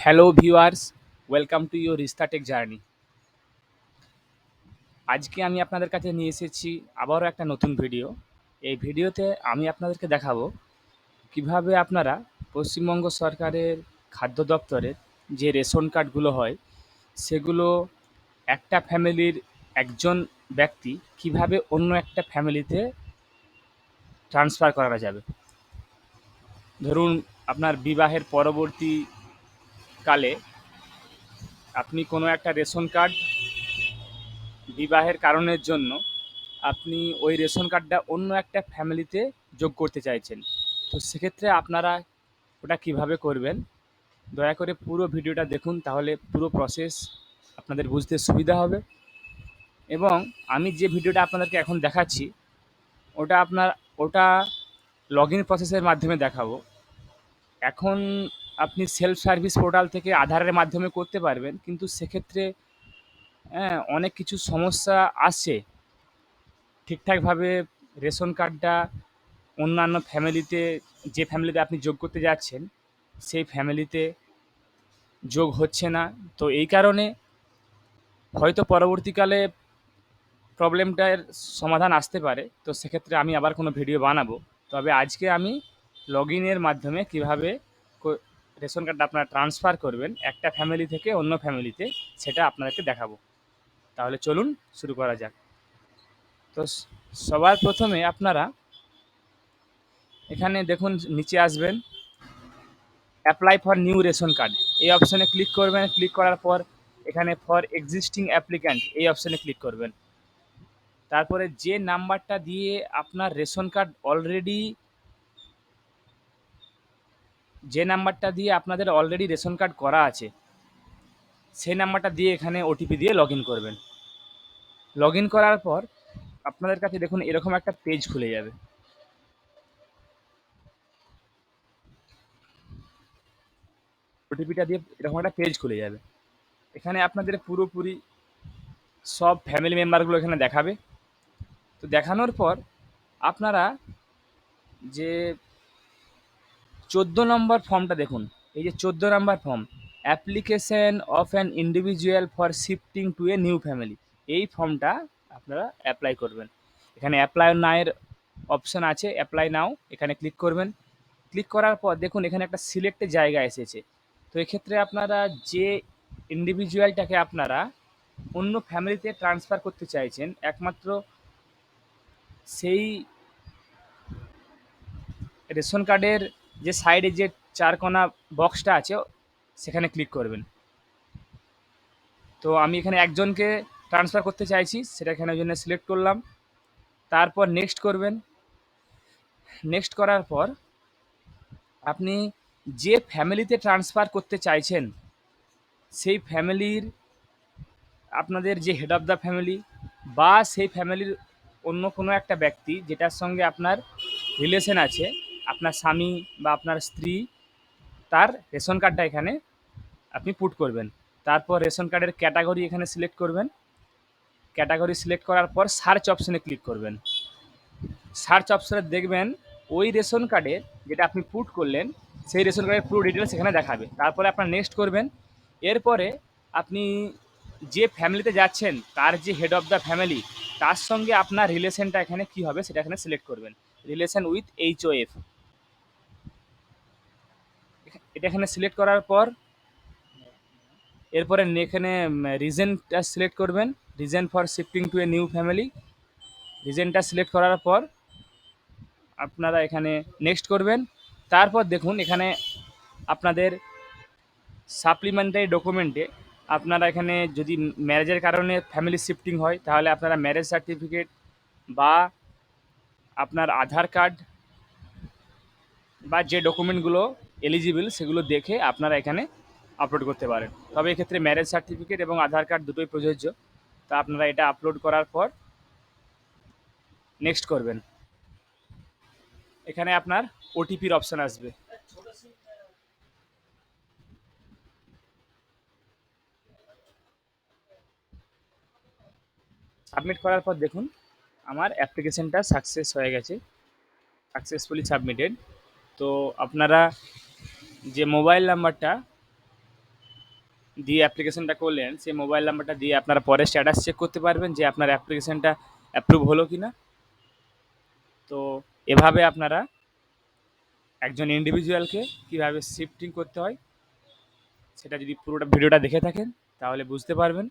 Hello viewers, welcome to your রিস্তাটেক জার্নি। আজকে আমি আপনাদের কাছে নিয়ে এসেছি আবারও একটা নতুন ভিডিও। এই ভিডিওতে আমি আপনাদেরকে দেখাবো কিভাবে আপনারা পশ্চিমবঙ্গ সরকারের খাদ্য দপ্তরের যে রেশন কার্ডগুলো হয় সেগুলো একটা ফ্যামিলির একজন ব্যক্তি কিভাবে অন্য একটা ফ্যামিলিতে ট্রান্সফার করা যাবে। ধরুন আপনার বিবাহের পরবর্তীকালে আপনি কোনো একটা রেশন কার্ড বিবাহের কারণের জন্য আপনি ওই রেশন কার্ডটা অন্য একটা ফ্যামিলিতে যোগ করতে চাইছেন। তো সেক্ষেত্রে আপনারা ওটা কিভাবে করবেন, দয়া করে পুরো ভিডিওটা দেখুন, তাহলে পুরো প্রসেস আপনাদের বুঝতে সুবিধা হবে। এবং আমি যে ভিডিওটা আপনাদেরকে এখন দেখাচ্ছি ওটা লগ ইন প্রসেসের মাধ্যমে দেখাবো। এখন আপনি সেলফ সার্ভিস পোর্টাল থেকে আধারের মাধ্যমে করতে পারবেন, কিন্তু সেক্ষেত্রে অনেক কিছু সমস্যা আসছে। ঠিকঠাকভাবে রেশন কার্ডটা অন্যান্য ফ্যামিলিতে, যে ফ্যামিলিতে আপনি যোগ করতে যাচ্ছেন সেই ফ্যামিলিতে যোগ হচ্ছে না। তো এই কারণে হয়তো পরবর্তীকালে প্রবলেমটার সমাধান আসতে পারে। তো সেক্ষেত্রে আমি আবার কোনো ভিডিও বানাবো। তবে আজকে আমি লগ ইনের মাধ্যমে কীভাবে রেশন কার্ডটা আপনারা ট্রান্সফার করবেন একটা ফ্যামিলি থেকে অন্য ফ্যামিলিতে, সেটা আপনাদেরকে দেখাবো। তাহলে চলুন শুরু করা যাক। তো সবার প্রথমে আপনারা এখানে দেখুন, নিচে আসবেন, apply for new ration card এই অপশানে ক্লিক করবেন। ক্লিক করার পর এখানে ফর এক্সিস্টিং অ্যাপ্লিক্যান্ট এই অপশানে ক্লিক করবেন। তারপরে যে নাম্বারটা দিয়ে আপনার রেশন কার্ড আপনাদের অলরেডি রেশন কার্ড করা আছে সেই নাম্বারটা দিয়ে এখানে ওটিপি দিয়ে লগ ইন করবেন। লগ ইন করার পর আপনাদের কাছে দেখুন এরকম একটা পেজ খুলে যাবে। ওটিপিটা দিয়ে এরকম একটা পেজ খুলে যাবে। এখানে আপনাদের পুরোপুরি সব ফ্যামিলি মেম্বারগুলো এখানে দেখাবে। তো দেখানোর পর আপনারা যে 14 নম্বর ফর্মটা দেখুন, এই যে 14 নম্বর form, application of an individual for shifting to a new family, এই ফর্মটা আপনারা অ্যাপ্লাই করবেন। এখানে অ্যাপ্লাই নাওয়ের অপশান আছে, অ্যাপ্লাই নাও এখানে ক্লিক করবেন। ক্লিক করার পর দেখুন এখানে একটা সিলেক্টের জায়গা এসেছে। তো এক্ষেত্রে আপনারা যে ইন্ডিভিজুয়ালটাকে আপনারা অন্য ফ্যামিলিতে ট্রান্সফার করতে চাইছেন, একমাত্র সেই রেশন কার্ডের যে সাইডে যে চারকোনা বক্সটা আছে সেখানে ক্লিক করবেন। তো আমি এখানে একজনকে ট্রান্সফার করতে চাইছি, সেটা এখানে জন্য সিলেক্ট করলাম। তারপর নেক্সট করবেন। নেক্সট করার পর আপনি যে ফ্যামিলিতে ট্রান্সফার করতে চাইছেন সেই ফ্যামিলির আপনাদের যে হেড অফ দ্য ফ্যামিলি বা সেই ফ্যামিলির অন্য কোনো একটা ব্যক্তি যেটার সঙ্গে আপনার রিলেশন আছে, আপনার স্বামী বা আপনার স্ত্রী, তার রেশন কার্ডটা এখানে আপনি পুট করবেন। তারপর রেশন কার্ডের ক্যাটাগরি এখানে সিলেক্ট করবেন। ক্যাটাগরি সিলেক্ট করার পর সার্চ অপশানে ক্লিক করবেন। সার্চ অপশানে দেখবেন ওই রেশন কার্ডের যেটা আপনি পুট করলেন সেই রেশন কার্ডের পুরো ডিটেলস এখানে দেখাবে। তারপরে আপনার নেক্সট করবেন। এরপরে আপনি যে ফ্যামিলিতে যাচ্ছেন তার যে হেড অফ দ্য ফ্যামিলি, তার সঙ্গে আপনার রিলেশনটা এখানে কি হবে সেটা এখানে সিলেক্ট করবেন। রিলেশন উইথ HOF এটা এখানে সিলেক্ট করার পর এরপরে এখানে রিজনটা সিলেক্ট করবেন, reason for shifting to a new family. রিজনটা সিলেক্ট করার পর আপনারা এখানে নেক্সট করবেন। তারপর দেখুন এখানে আপনাদের সাপ্লিমেন্টারি ডকুমেন্টে আপনারা এখানে যদি ম্যারেজের কারণে ফ্যামিলি শিফটিং হয় তাহলে আপনারা ম্যারেজ সার্টিফিকেট বা আপনার আধার কার্ড বা যে ডকুমেন্টগুলো এলিজিবল সেগুলো দেখে আপনারা এখানে আপলোড করতে পারেন। তবে এক্ষেত্রে ম্যারেজ সার্টিফিকেট এবং আধার কার্ড দুটোই প্রযোজ্য। তা আপনারা এটা আপলোড করার পর নেক্সট করবেন। এখানে আপনার ওটিপির অপশান আসবে। সাবমিট করার পর দেখুন আমার অ্যাপ্লিকেশনটা সাকসেস হয়ে গেছে, সাকসেসফুলি সাবমিটেড। তো আপনারা যে মোবাইল নাম্বারটা দিয়ে অ্যাপ্লিকেশনটা করলেন, সেই মোবাইল নাম্বারটা দিয়ে আপনারা পরে স্ট্যাটাস চেক করতে পারবেন যে আপনার অ্যাপ্লিকেশনটা অ্যাপ্রুভ হলো কি না। তো এভাবে আপনারা একজন ইন্ডিভিজুয়ালকে কীভাবে শিফটিং করতে হয় সেটা যদি পুরোটা ভিডিওটা দেখে থাকেন তাহলে বুঝতে পারবেন।